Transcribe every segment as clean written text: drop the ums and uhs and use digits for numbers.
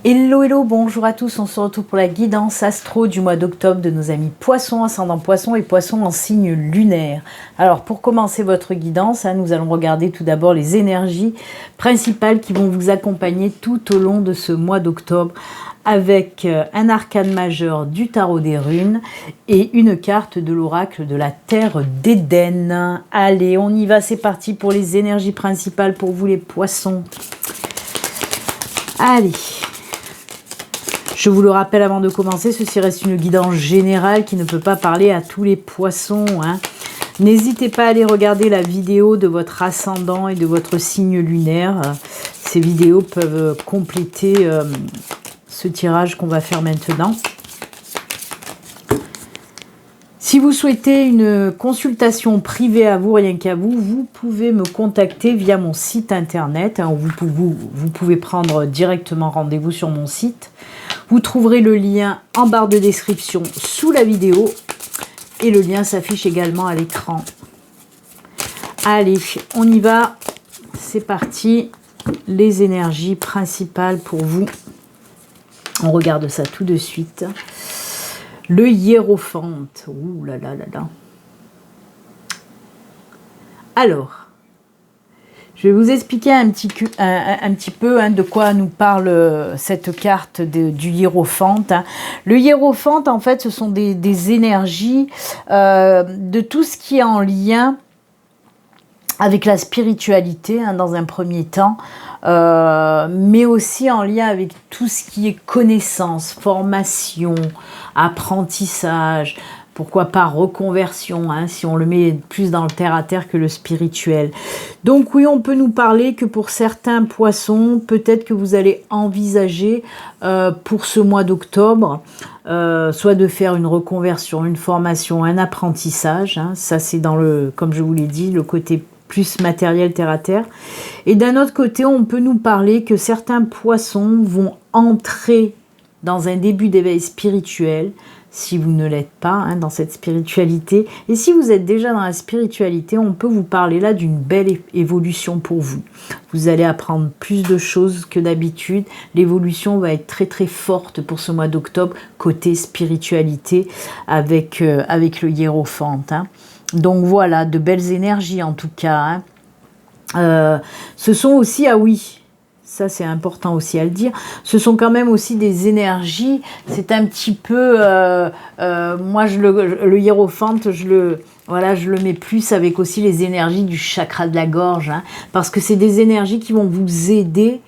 Hello, hello, bonjour à tous, on se retrouve pour la guidance astro du mois d'octobre de nos amis poissons, ascendant poissons et poissons en signe lunaire. Alors pour commencer votre guidance, nous allons regarder tout d'abord les énergies principales qui vont vous accompagner tout au long de ce mois d'octobre avec un arcane majeur du tarot des runes et une carte de l'oracle de la terre d'Éden. Allez, on y va, c'est parti pour les énergies principales pour vous les poissons. Allez. Je vous le rappelle avant de commencer, ceci reste une guidance générale qui ne peut pas parler à tous les poissons. N'hésitez pas à aller regarder la vidéo de votre ascendant et de votre signe lunaire. Ces vidéos peuvent compléter ce tirage qu'on va faire maintenant. Si vous souhaitez une consultation privée à vous, rien qu'à vous, vous pouvez me contacter via mon site internet. Vous pouvez prendre directement rendez-vous sur mon site. Vous trouverez le lien en barre de description sous la vidéo et le lien s'affiche également à l'écran. Allez, on y va. C'est parti. Les énergies principales pour vous. On regarde ça tout de suite. Le hiérophante. Ouh là là là là. Alors, je vais vous expliquer un petit peu de quoi nous parle cette carte du hiérophante. Le hiérophante, en fait, ce sont des énergies de tout ce qui est en lien avec la spiritualité, dans un premier temps, mais aussi en lien avec tout ce qui est connaissance, formation, apprentissage, pourquoi pas reconversion, si on le met plus dans le terre-à-terre que le spirituel. Donc oui, on peut nous parler que pour certains poissons, peut-être que vous allez envisager pour ce mois d'octobre, soit de faire une reconversion, une formation, un apprentissage. Ça c'est dans le, comme je vous l'ai dit, le côté plus matériel terre-à-terre. Et d'un autre côté, on peut nous parler que certains poissons vont entrer dans un début d'éveil spirituel, si vous ne l'êtes pas dans cette spiritualité. Et si vous êtes déjà dans la spiritualité, on peut vous parler là d'une belle évolution pour vous. Vous allez apprendre plus de choses que d'habitude. L'évolution va être très très forte pour ce mois d'octobre, côté spiritualité, avec le hiérophante. Donc voilà, de belles énergies en tout cas. Ce sont aussi, ah oui, ça c'est important aussi à le dire, ce sont quand même aussi des énergies, c'est un petit peu, moi le hiérophante, je le mets plus avec aussi les énergies du chakra de la gorge, parce que c'est des énergies qui vont vous aider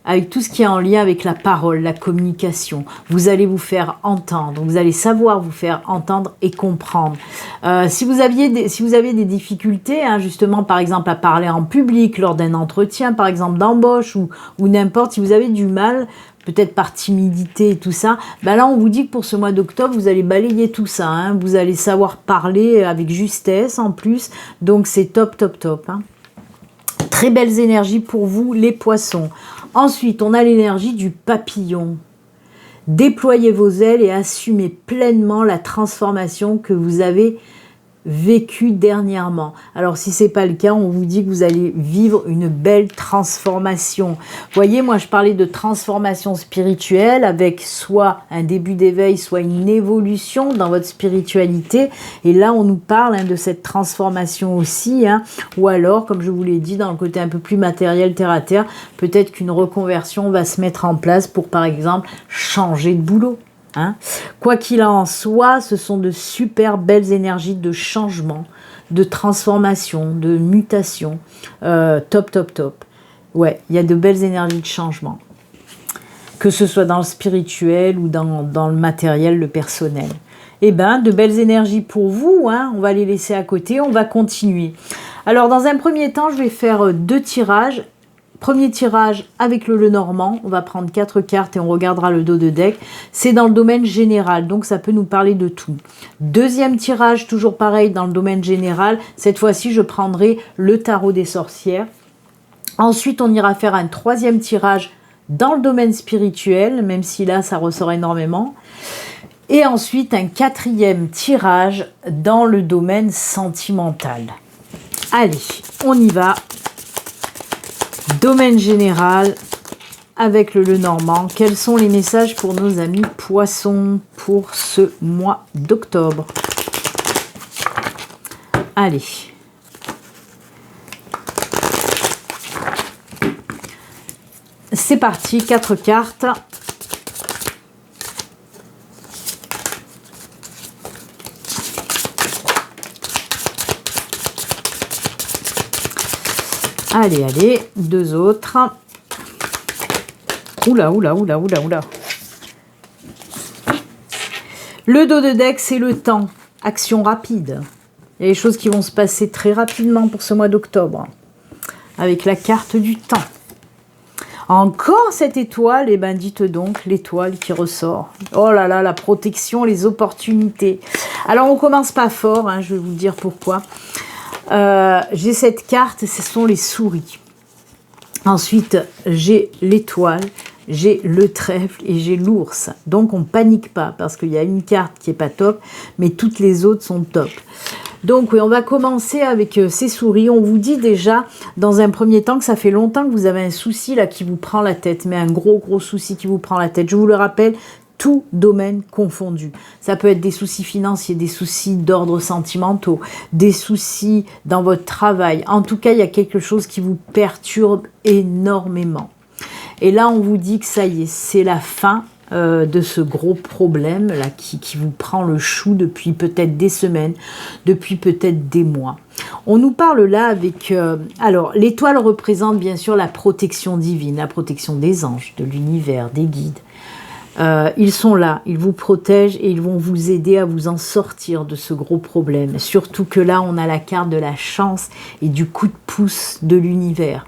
avec tout ce qui est en lien avec la parole, la communication. Vous allez vous faire entendre, vous allez savoir vous faire entendre et comprendre. Si vous avez des difficultés, justement, par exemple, à parler en public, lors d'un entretien, par exemple, d'embauche, ou n'importe, si vous avez du mal, peut-être par timidité et tout ça, là, on vous dit que pour ce mois d'octobre, vous allez balayer tout ça. Vous allez savoir parler avec justesse, en plus. Donc, c'est top, top, top. Très belles énergies pour vous, les poissons. Ensuite, on a l'énergie du papillon. Déployez vos ailes et assumez pleinement la transformation que vous avez vécue dernièrement. Alors, si ce n'est pas le cas, on vous dit que vous allez vivre une belle transformation. Vous voyez, moi, je parlais de transformation spirituelle avec soit un début d'éveil, soit une évolution dans votre spiritualité. Et là, on nous parle de cette transformation aussi. Ou alors, comme je vous l'ai dit, dans le côté un peu plus matériel, terre-à-terre, peut-être qu'une reconversion va se mettre en place pour, par exemple, changer de boulot. Quoi qu'il en soit, ce sont de super belles énergies de changement, de transformation, de mutation. Top, top, top. Ouais, il y a de belles énergies de changement. Que ce soit dans le spirituel ou dans le matériel, le personnel. Eh bien, de belles énergies pour vous. On va les laisser à côté, on va continuer. Alors, dans un premier temps, je vais faire 2 tirages. Premier tirage avec le Lenormand, on va prendre 4 cartes et on regardera le dos de deck. C'est dans le domaine général, donc ça peut nous parler de tout. Deuxième tirage, toujours pareil dans le domaine général. Cette fois-ci, je prendrai le tarot des sorcières. Ensuite, on ira faire un 3e tirage dans le domaine spirituel, même si là, ça ressort énormément. Et ensuite, un 4e tirage dans le domaine sentimental. Allez, on y va. Domaine général avec le Lenormand. Quels sont les messages pour nos amis poissons pour ce mois d'octobre? Allez. C'est parti, 4 cartes. Allez, allez, 2 autres. Oula, oula, oula, oula, oula. Le dos de deck, c'est le temps. Action rapide. Il y a des choses qui vont se passer très rapidement pour ce mois d'octobre. Avec la carte du temps. Encore cette étoile, et ben dites donc, l'étoile qui ressort. Oh là là, la protection, les opportunités. Alors, on commence pas fort, hein, je vais vous dire pourquoi. J'ai cette carte, ce sont les souris. Ensuite, j'ai l'étoile, j'ai le trèfle et j'ai l'ours. Donc, on panique pas parce qu'il y a une carte qui est pas top, mais toutes les autres sont top. Donc, oui, on va commencer avec ces souris. On vous dit déjà, dans un premier temps, que ça fait longtemps que vous avez un souci là qui vous prend la tête, mais un gros souci qui vous prend la tête. Je vous le rappelle, tout domaine confondu. Ça peut être des soucis financiers, des soucis d'ordre sentimentaux, des soucis dans votre travail. En tout cas, il y a quelque chose qui vous perturbe énormément. Et là, on vous dit que ça y est, c'est la fin de ce gros problème là qui vous prend le chou depuis peut-être des semaines, depuis peut-être des mois. On nous parle là avec... alors, l'étoile représente bien sûr la protection divine, la protection des anges, de l'univers, des guides. Ils sont là, ils vous protègent et ils vont vous aider à vous en sortir de ce gros problème. Surtout que là, on a la carte de la chance et du coup de pouce de l'univers.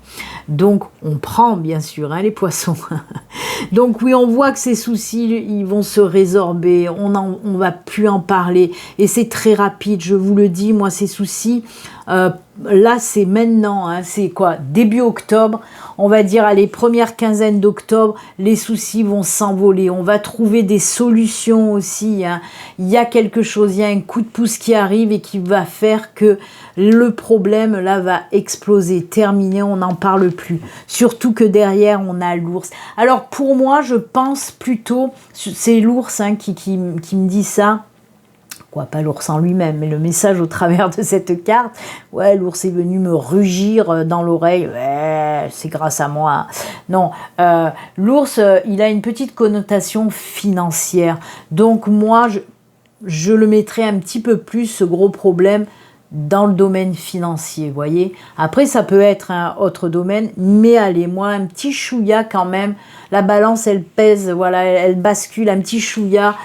Donc, on prend bien sûr hein, les poissons. Donc oui, on voit que ces soucis, ils vont se résorber, on va plus en parler. Et c'est très rapide, je vous le dis, moi, ces soucis... là, c'est maintenant, hein, c'est quoi? Début octobre, on va dire, allez, première quinzaine d'octobre, les soucis vont s'envoler. On va trouver des solutions aussi. Hein. Il y a quelque chose, il y a un coup de pouce qui arrive et qui va faire que le problème, là, va exploser, terminer, on n'en parle plus. Surtout que derrière, on a l'ours. Alors, pour moi, je pense plutôt, c'est l'ours hein, qui me dit ça. Quoi, pas l'ours en lui-même, mais le message au travers de cette carte. Ouais, l'ours est venu me rugir dans l'oreille. Ouais, c'est grâce à moi. Non, l'ours, il a une petite connotation financière. Donc moi, je le mettrais un petit peu plus, ce gros problème, dans le domaine financier, vous voyez. Après, ça peut être un autre domaine, mais allez, moi, un petit chouïa quand même. La balance, elle pèse, voilà, elle bascule, un petit chouïa...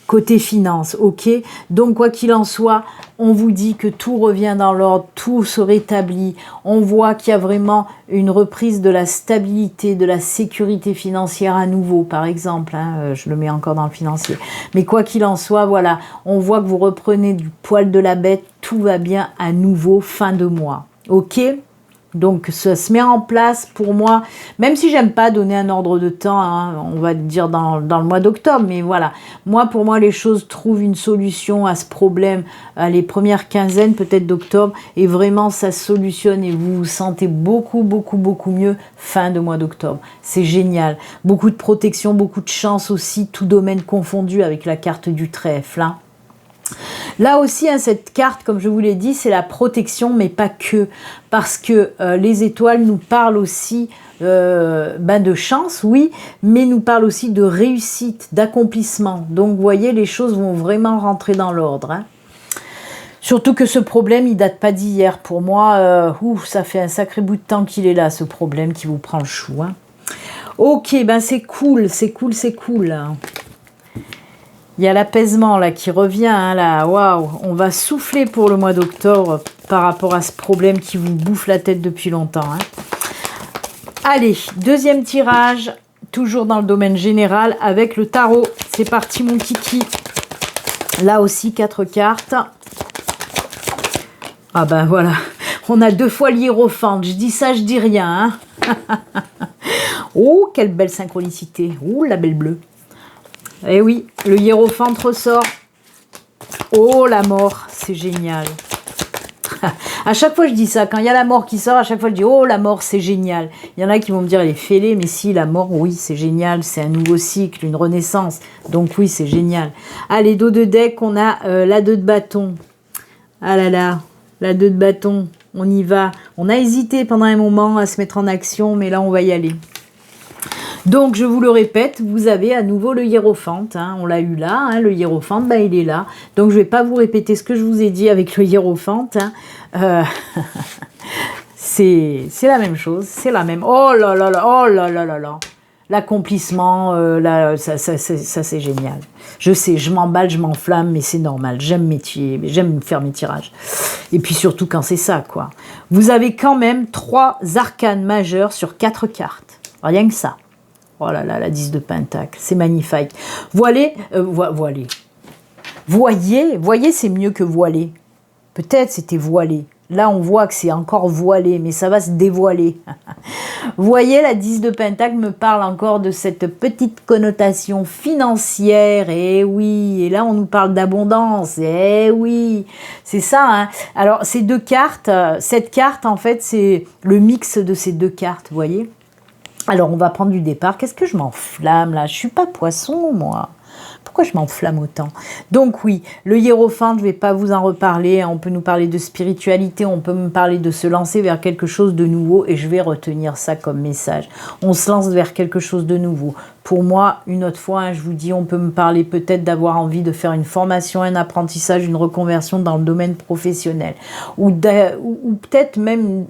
côté finance, ok. Donc quoi qu'il en soit, on vous dit que tout revient dans l'ordre, tout se rétablit. On voit qu'il y a vraiment une reprise de la stabilité, de la sécurité financière à nouveau, par exemple. Hein, je le mets encore dans le financier. Mais quoi qu'il en soit, voilà, on voit que vous reprenez du poil de la bête, tout va bien à nouveau fin de mois, ok. Donc, ça se met en place pour moi, même si j'aime pas donner un ordre de temps, hein, on va dire dans le mois d'octobre, mais voilà. Pour moi, les choses trouvent une solution à ce problème, les premières quinzaines peut-être d'octobre, et vraiment, ça se solutionne et vous vous sentez beaucoup mieux fin de mois d'octobre. C'est génial. Beaucoup de protection, beaucoup de chance aussi, tout domaine confondu avec la carte du trèfle, hein. Là aussi, hein, cette carte, comme je vous l'ai dit, c'est la protection, mais pas que. Parce que les étoiles nous parlent aussi de chance, oui, mais nous parlent aussi de réussite, d'accomplissement. Donc, vous voyez, les choses vont vraiment rentrer dans l'ordre. Hein. Surtout que ce problème, il date pas d'hier. Pour moi, ça fait un sacré bout de temps qu'il est là, ce problème qui vous prend le chou. Hein. Ok, ben c'est cool, c'est cool, c'est cool. Il y a l'apaisement là qui revient, hein, là, waouh, on va souffler pour le mois d'octobre par rapport à ce problème qui vous bouffe la tête depuis longtemps. Hein. Allez, deuxième tirage, toujours dans le domaine général avec le tarot. C'est parti mon kiki. Là aussi 4 cartes. Ah ben voilà, on a 2 fois l'hiérophante, je dis ça, je dis rien. Hein. Oh, quelle belle synchronicité, oh la belle bleue. Eh oui, le hiérophante ressort. Oh, la mort, c'est génial. À chaque fois, je dis ça. Quand il y a la mort qui sort, à chaque fois, je dis, oh, la mort, c'est génial. Il y en a qui vont me dire, elle est fêlée, mais si, la mort, oui, c'est génial. C'est un nouveau cycle, une renaissance. Donc oui, c'est génial. Allez, dos de deck, on a la 2 de bâton. Ah là là, la 2 de bâton. On y va. On a hésité pendant un moment à se mettre en action, mais là, on va y aller. Donc, je vous le répète, vous avez à nouveau le hiérophante. Hein, on l'a eu là, hein, le hiérophante, bah, il est là. Donc, je ne vais pas vous répéter ce que je vous ai dit avec le hiérophante. Hein. C'est la même chose, c'est la même. Oh là là là, oh là là là là. L'accomplissement, ça c'est génial. Je sais, je m'emballe, je m'enflamme, mais c'est normal. J'aime faire mes tirages. Et puis surtout quand c'est ça, quoi. Vous avez quand même 3 arcanes majeurs sur 4 cartes. Rien que ça. Oh là là, la 10 de Pentacle, c'est magnifique. Voyez, c'est mieux que voiler. Peut-être c'était voilé. Là, on voit que c'est encore voilé, mais ça va se dévoiler. Vous voyez, la 10 de Pentacle me parle encore de cette petite connotation financière. Eh oui, et là, on nous parle d'abondance. Eh oui, c'est ça. Hein. Alors, ces 2 cartes, cette carte, en fait, c'est le mix de ces 2 cartes, vous voyez. Alors, on va prendre du départ. Qu'est-ce que je m'enflamme, là? Je suis pas poisson, moi. Pourquoi je m'enflamme autant? Donc oui, le hiérophante, je ne vais pas vous en reparler. On peut nous parler de spiritualité, on peut me parler de se lancer vers quelque chose de nouveau et je vais retenir ça comme message. On se lance vers quelque chose de nouveau. Pour moi, une autre fois, hein, je vous dis, on peut me parler peut-être d'avoir envie de faire une formation, un apprentissage, une reconversion dans le domaine professionnel. Ou peut-être même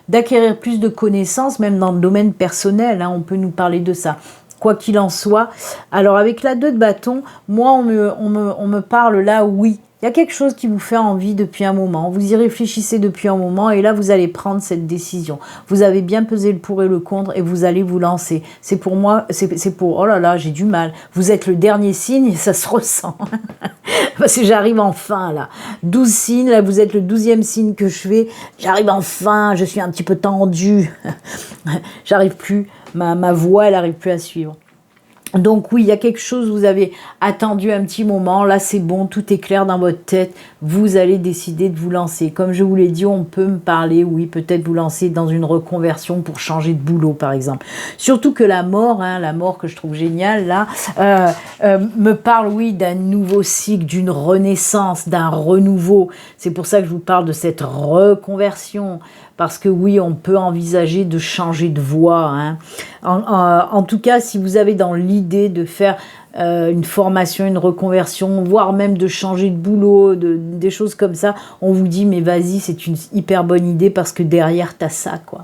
d'acquérir plus de connaissances, même dans le domaine personnel. Hein, on peut nous parler de ça. Quoi qu'il en soit, alors avec la 2 de bâton, moi on me parle là, oui, il y a quelque chose qui vous fait envie depuis un moment, vous y réfléchissez depuis un moment et là vous allez prendre cette décision. Vous avez bien pesé le pour et le contre et vous allez vous lancer. C'est pour moi, c'est pour, oh là là, j'ai du mal. Vous êtes le dernier signe et ça se ressent. Parce que j'arrive enfin là. 12 signes, là vous êtes le 12e signe que je fais. J'arrive enfin, je suis un petit peu tendue. J'arrive plus. Ma voix, elle n'arrive plus à suivre. Donc oui, il y a quelque chose, vous avez attendu un petit moment, là c'est bon, tout est clair dans votre tête, vous allez décider de vous lancer. Comme je vous l'ai dit, on peut me parler, oui, peut-être vous lancer dans une reconversion pour changer de boulot par exemple. Surtout que la mort, hein, la mort que je trouve géniale là, me parle, oui, d'un nouveau cycle, d'une renaissance, d'un renouveau. C'est pour ça que je vous parle de cette reconversion. Parce que oui, on peut envisager de changer de voie. Hein. En tout cas, si vous avez dans l'idée de faire une formation, une reconversion, voire même de changer de boulot, des choses comme ça, on vous dit, mais vas-y, c'est une hyper bonne idée parce que derrière, tu as ça, quoi.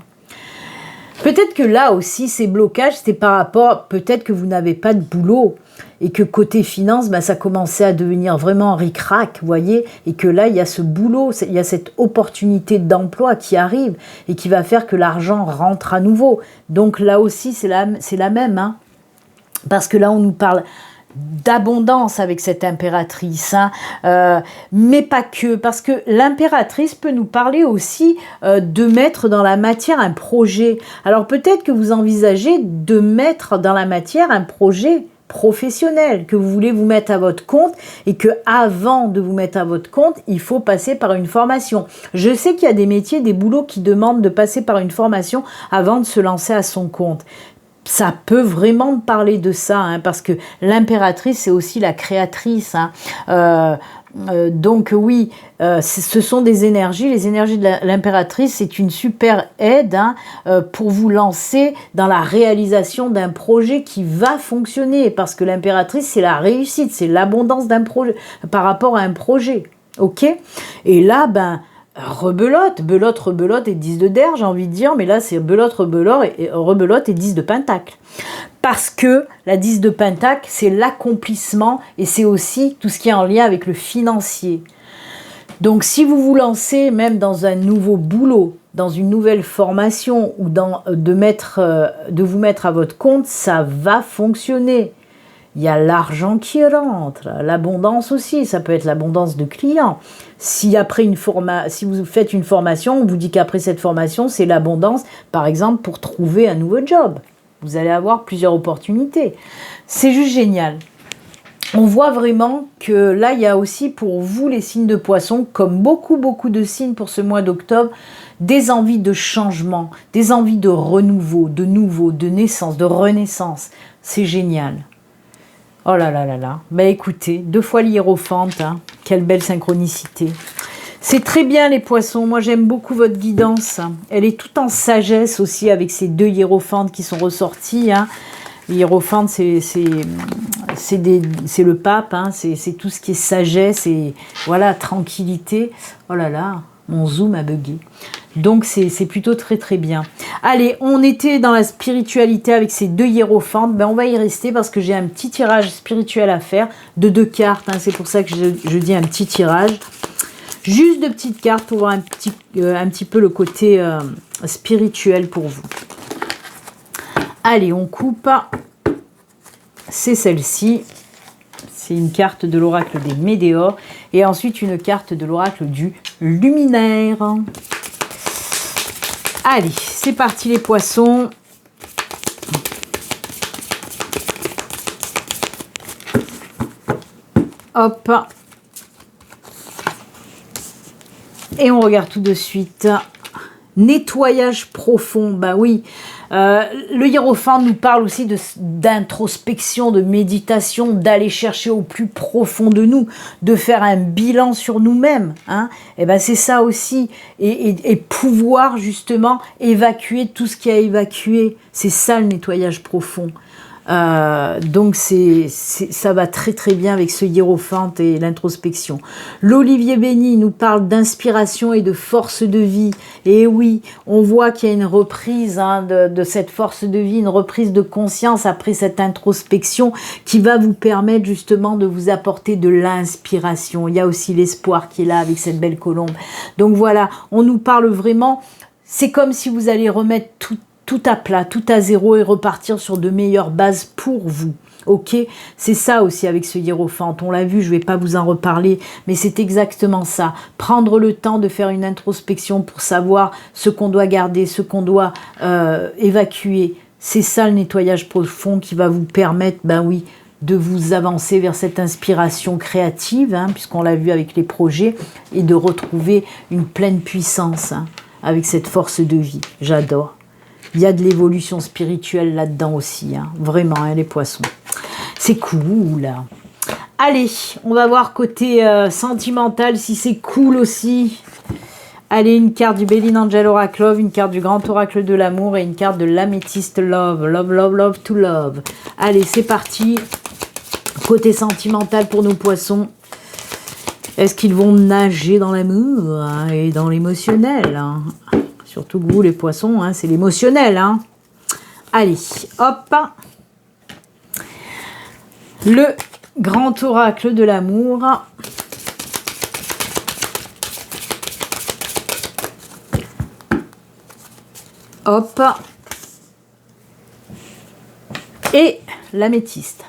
Peut-être que là aussi, ces blocages, c'était par rapport, peut-être que vous n'avez pas de boulot et que côté finance, ben, ça commençait à devenir vraiment ric-rac, vous voyez, et que là, il y a ce boulot, il y a cette opportunité d'emploi qui arrive et qui va faire que l'argent rentre à nouveau. Donc là aussi, c'est la même, hein, parce que là, on nous parle d'abondance avec cette impératrice, hein, mais pas que, parce que l'impératrice peut nous parler aussi de mettre dans la matière un projet. Alors peut-être que vous envisagez de mettre dans la matière un projet professionnel, que vous voulez vous mettre à votre compte et que avant de vous mettre à votre compte, il faut passer par une formation. Je sais qu'il y a des métiers, des boulots qui demandent de passer par une formation avant de se lancer à son compte. Ça peut vraiment parler de ça, hein, parce que l'impératrice, c'est aussi la créatrice. Hein. Donc oui, ce sont des énergies. Les énergies de l'impératrice, c'est une super aide, hein, pour vous lancer dans la réalisation d'un projet qui va fonctionner. Parce que l'impératrice, c'est la réussite, c'est l'abondance d'un projet par rapport à un projet. Ok ? Et là, ben... rebelote et 10 de der, j'ai envie de dire, mais là c'est rebelote et 10 de pentacle. Parce que la 10 de pentacle, c'est l'accomplissement et c'est aussi tout ce qui est en lien avec le financier. Donc si vous vous lancez même dans un nouveau boulot, dans une nouvelle formation ou de vous mettre à votre compte, ça va fonctionner. Il y a l'argent qui rentre, l'abondance aussi, ça peut être l'abondance de clients. Si vous faites une formation, on vous dit qu'après cette formation, c'est l'abondance, par exemple, pour trouver un nouveau job. Vous allez avoir plusieurs opportunités. C'est juste génial. on voit vraiment que là, il y a aussi pour vous, les signes de poisson, comme beaucoup de signes pour ce mois d'octobre, des envies de changement, des envies de renouveau, de nouveau, de naissance, de renaissance. C'est génial. Oh là là là là. Ben écoutez, 2 fois l'hiérophante, hein. Quelle belle synchronicité. C'est très bien les poissons, moi j'aime beaucoup votre guidance. Elle est toute en sagesse aussi avec ces 2 hiérophantes qui sont ressortis. Hein. L'hiérophante c'est le pape, hein. C'est tout ce qui est sagesse et voilà, tranquillité. Oh là là, mon zoom a bugué. Donc c'est plutôt très bien. Allez, on était dans la spiritualité avec ces 2 hiérophantes. Ben, on va y rester parce que j'ai un petit tirage spirituel à faire de 2 cartes. Hein. C'est pour ça que je dis un petit tirage. Juste de petites cartes pour voir un petit peu le côté spirituel pour vous. Allez, on coupe. C'est celle-ci. C'est une carte de l'oracle des Médéors. Et ensuite, une carte de l'oracle du Luminaire. Allez, c'est parti les poissons. Hop. Et on regarde tout de suite. Nettoyage profond, bah oui. Le hiérophante nous parle aussi d'introspection, de méditation, d'aller chercher au plus profond de nous, de faire un bilan sur nous-mêmes. Hein. Et ben c'est ça aussi. Et pouvoir justement évacuer tout ce qui a évacué. C'est ça le nettoyage profond. Donc ça va très bien avec ce hiérophante et l'introspection. L'Olivier béni nous parle d'inspiration et de force de vie. Et oui, on voit qu'il y a une reprise hein, de cette force de vie, une reprise de conscience après cette introspection qui va vous permettre justement de vous apporter de l'inspiration. Il y a aussi l'espoir qui est là avec cette belle colombe. Donc voilà, on nous parle vraiment, c'est comme si vous allez remettre tout à plat, tout à zéro et repartir sur de meilleures bases pour vous. Ok, c'est ça aussi avec ce hiérophante. On l'a vu, je ne vais pas vous en reparler, mais c'est exactement ça. Prendre le temps de faire une introspection pour savoir ce qu'on doit garder, ce qu'on doit évacuer. C'est ça le nettoyage profond qui va vous permettre, ben oui, de vous avancer vers cette inspiration créative, hein, puisqu'on l'a vu avec les projets, et de retrouver une pleine puissance hein, avec cette force de vie. J'adore. Il y a de l'évolution spirituelle là-dedans aussi, hein. Vraiment, hein, les poissons. C'est cool. Allez, on va voir côté sentimental, si c'est cool aussi. Allez, une carte du Béline Angel Oracle Love, une carte du Grand Oracle de l'amour et une carte de l'Améthyste Love. Love, love, love to love. Allez, c'est parti. Côté sentimental pour nos poissons. Est-ce qu'ils vont nager dans l'amour hein, et dans l'émotionnel hein? Surtout que vous, les poissons, hein, c'est l'émotionnel. Hein. Allez, hop. Le grand oracle de l'amour. Hop. Et l'améthyste.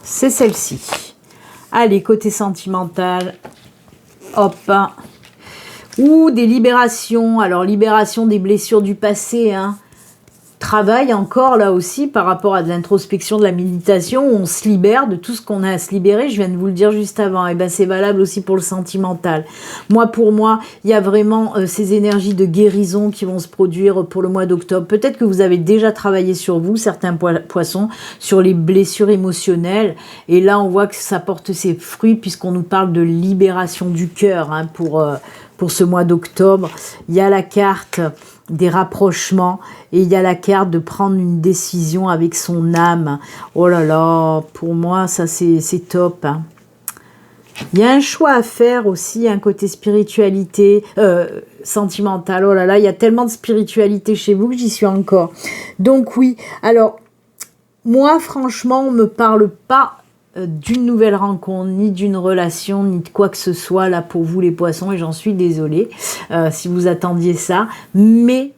C'est celle-ci. Allez, côté sentimental. Hop. Ou des libérations. Alors, libération des blessures du passé. Hein. Travail encore là aussi par rapport à de l'introspection, de la méditation. Où on se libère de tout ce qu'on a à se libérer. Je viens de vous le dire juste avant. Et ben c'est valable aussi pour le sentimental. Pour moi, il y a vraiment ces énergies de guérison qui vont se produire pour le mois d'octobre. Peut-être que vous avez déjà travaillé sur vous, certains poissons, sur les blessures émotionnelles. Et là, on voit que ça porte ses fruits puisqu'on nous parle de libération du cœur hein, pour ce mois d'octobre. Il y a la carte des rapprochements et il y a la carte de prendre une décision avec son âme. Oh là là, pour moi, ça c'est top. Hein. Il y a un choix à faire aussi, un côté spiritualité, sentimental. Oh là là, il y a tellement de spiritualité chez vous que j'y suis encore. Donc oui, alors, moi franchement, on ne me parle pas d'une nouvelle rencontre, ni d'une relation, ni de quoi que ce soit là pour vous les poissons, et j'en suis désolée si vous attendiez ça, mais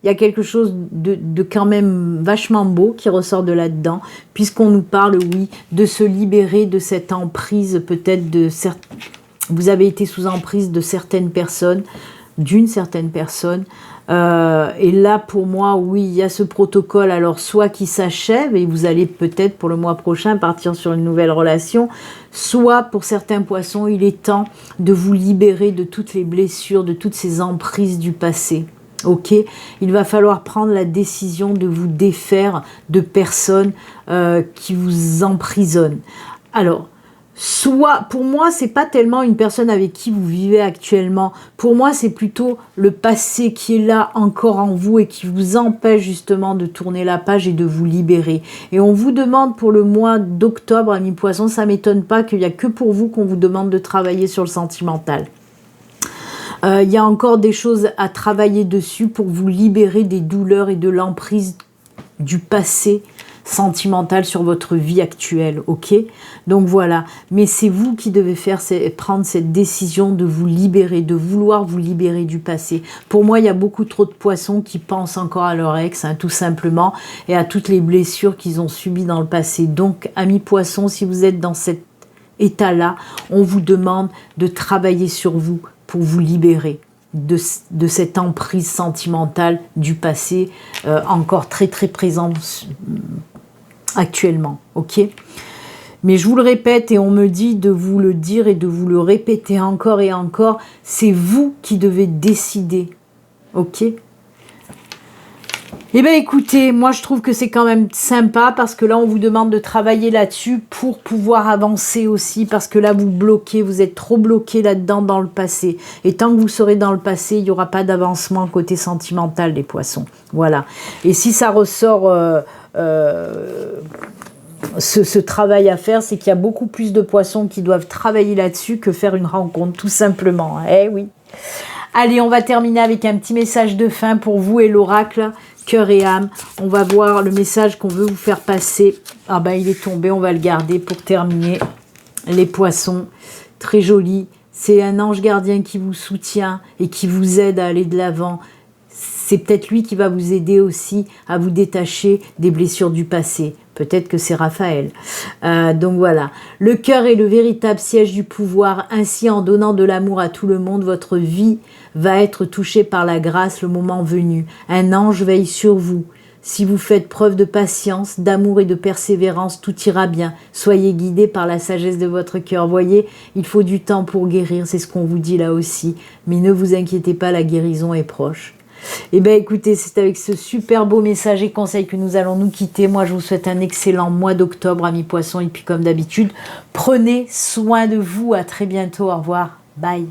il y a quelque chose de quand même vachement beau qui ressort de là-dedans, puisqu'on nous parle, oui, de se libérer de cette emprise, peut-être de vous avez été sous emprise de certaines personnes, d'une certaine personne. Et là, pour moi, oui, il y a ce protocole, alors soit qui s'achève, et vous allez peut-être pour le mois prochain partir sur une nouvelle relation, soit pour certains poissons, il est temps de vous libérer de toutes les blessures, de toutes ces emprises du passé. Ok, il va falloir prendre la décision de vous défaire de personnes qui vous emprisonnent. Alors, soit, pour moi, c'est pas tellement une personne avec qui vous vivez actuellement. Pour moi, c'est plutôt le passé qui est là encore en vous et qui vous empêche justement de tourner la page et de vous libérer. Et on vous demande pour le mois d'octobre, amis poissons, ça m'étonne pas qu'il n'y a que pour vous qu'on vous demande de travailler sur le sentimental. Il y a encore des choses à travailler dessus pour vous libérer des douleurs et de l'emprise du passé sentimental sur votre vie actuelle, ok? Donc voilà, mais c'est vous qui devez prendre cette décision de vous libérer, de vouloir vous libérer du passé. Pour moi, il y a beaucoup trop de poissons qui pensent encore à leur ex, hein, tout simplement, et à toutes les blessures qu'ils ont subies dans le passé. Donc, amis poissons, si vous êtes dans cet état-là, on vous demande de travailler sur vous pour vous libérer de cette emprise sentimentale du passé encore très très présente actuellement, ok? Mais je vous le répète et on me dit de vous le dire et de vous le répéter encore et encore, c'est vous qui devez décider, ok? Eh bien écoutez, moi je trouve que c'est quand même sympa parce que là on vous demande de travailler là-dessus pour pouvoir avancer aussi, parce que là vous bloquez, vous êtes trop bloqué là-dedans dans le passé. Et tant que vous serez dans le passé, il n'y aura pas d'avancement côté sentimental des poissons. Voilà. Et si ça ressort ce travail à faire, c'est qu'il y a beaucoup plus de poissons qui doivent travailler là-dessus que faire une rencontre, tout simplement. Eh oui. Allez, on va terminer avec un petit message de fin pour vous et l'oracle. Cœur et âme, on va voir le message qu'on veut vous faire passer. Ah ben il est tombé, on va le garder pour terminer. Les poissons, très joli. C'est un ange gardien qui vous soutient et qui vous aide à aller de l'avant. C'est peut-être lui qui va vous aider aussi à vous détacher des blessures du passé. Peut-être que c'est Raphaël. Donc voilà. Le cœur est le véritable siège du pouvoir. Ainsi, en donnant de l'amour à tout le monde, votre vie va être touchée par la grâce le moment venu. Un ange veille sur vous. Si vous faites preuve de patience, d'amour et de persévérance, tout ira bien. Soyez guidés par la sagesse de votre cœur. Voyez, il faut du temps pour guérir, c'est ce qu'on vous dit là aussi. Mais ne vous inquiétez pas, la guérison est proche. Eh bien écoutez, c'est avec ce super beau message et conseil que nous allons nous quitter. Moi je vous souhaite un excellent mois d'octobre, amis poissons, et puis comme d'habitude, prenez soin de vous. À très bientôt, au revoir, bye.